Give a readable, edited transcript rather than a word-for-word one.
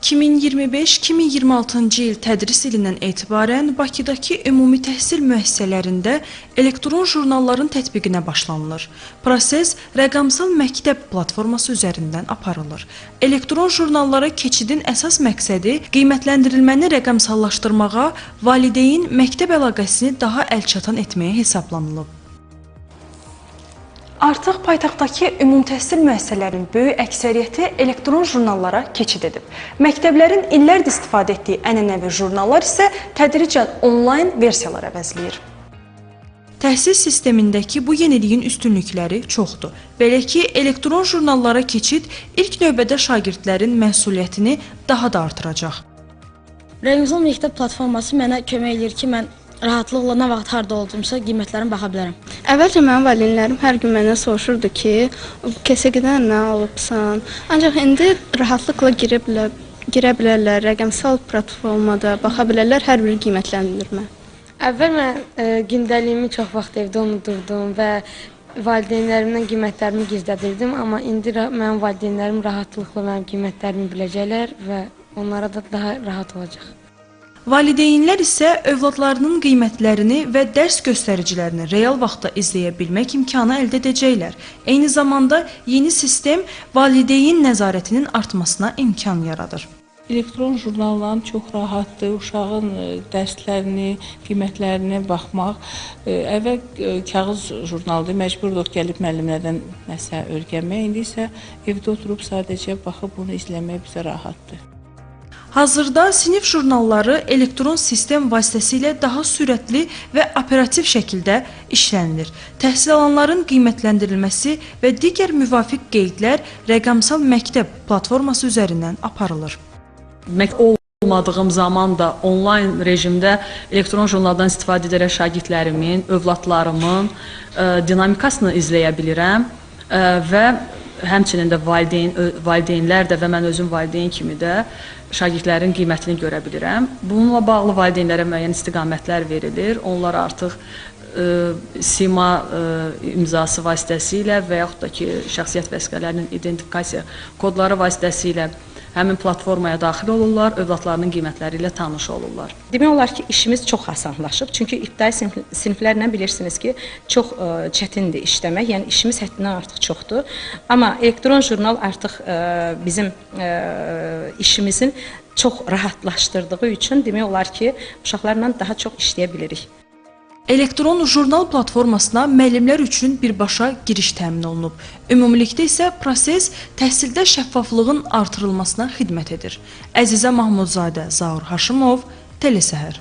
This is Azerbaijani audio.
2025-2026-cı il tədris ilindən etibarən Bakıdakı ümumi təhsil müəssisələrində elektron jurnalların tətbiqinə başlanılır. Proses rəqəmsal məktəb platforması üzərindən aparılır. Elektron jurnallara keçidin əsas məqsədi qiymətləndirilməni rəqəmsallaşdırmağa, valideyn məktəb əlaqəsini daha əlçatan etməyə hesablanılıb. Artıq paytaxtdakı ümumi təhsil müəssisələrinin böyük əksəriyyəti elektron jurnallara keçid edib. Məktəblərin illərdir istifadə etdiyi ənənəvi jurnallar isə tədricən onlayn versiyalar əvəzləyir. Təhsil sistemindəki bu yeniliyin üstünlükləri çoxdur. Belə ki, elektron jurnallara keçid ilk növbədə şagirdlərin məsuliyyətini daha da artıracaq. Rəqəmsal məktəb platforması mənə kömək edir ki, mən rahatlıqla nə vaxt harda olduğumsa qiymətlərini baxa bilərəm. Əvvəlcə mənim valideynlərim hər gün məndən soruşurdu ki, KSG-dən nə alıbsan? Ancaq indi rahatlıqla girə bilərlər, rəqəmsal platformada baxa bilərlər hər bir qiymətləndirmə. Əvvəl mən gündəliyimi çox vaxt evdə unudurdum və valideynlərimdən qiymətlərimi gizlədirdim, amma indi mənim valideynlərim rahatlıqla mənim qiymətlərimi biləcəklər və onlara da daha rahat olacaq. Valideynlər isə övladlarının qiymətlərini və dərs göstəricilərini real vaxtda izləyə bilmək imkanı əldə edəcəklər. Eyni zamanda yeni sistem valideyn nəzarətinin artmasına imkan yaradır. Elektron jurnalların çox rahatdır, uşağın dərslərini, qiymətlərinə baxmaq. Əvvəl kağız jurnaldır, məcburduq gəlib müəllimlərdən nəsə öyrənmək. İndi isə evdə oturub sadəcə baxıb bunu izləmək bizə rahatdır. Hazırda sinif jurnalları elektron sistem vasitəsilə daha sürətli və operativ şəkildə işlənilir. Təhsil alanların qiymətləndirilməsi və digər müvafiq qeydlər rəqəmsal məktəb platforması üzərindən aparılır. Olmadığım zaman da onlayn rejimdə elektron jurnaldan istifadə edərək şagirdlərimin, övladlarımın dinamikasını izləyə bilirəm və həmçinin də valideynlər də və mən özüm valideyn kimi də şagirdlərin qiymətini görə bilirəm. Bununla bağlı valideynlərə müəyyən istiqamətlər verilir. Onlar artıq sima imzası vasitəsilə və yaxud da ki, şəxsiyyət vəsiqələrinin identifikasiya kodları vasitəsilə həmin platformaya daxil olurlar, övladlarının qiymətləri ilə tanış olurlar. Demək olar ki, işimiz çox asanlaşıb. Çünki ibtidai siniflərlə bilirsiniz ki, çox çətindir işləmək. Yəni, işimiz həddindən artıq çoxdur. Amma elektron jurnal artıq bizim işimizin çox rahatlaşdırdığı üçün demək olar ki, uşaqlarla daha çox işləyə bilirik. Elektron jurnal platformasına müəllimlər üçün birbaşa giriş təmin olunub. Ümumilikdə isə proses təhsildə şəffaflığın artırılmasına xidmət edir. Əzizə Mahmudzadə, Zaur Haşimov, Telesəhər.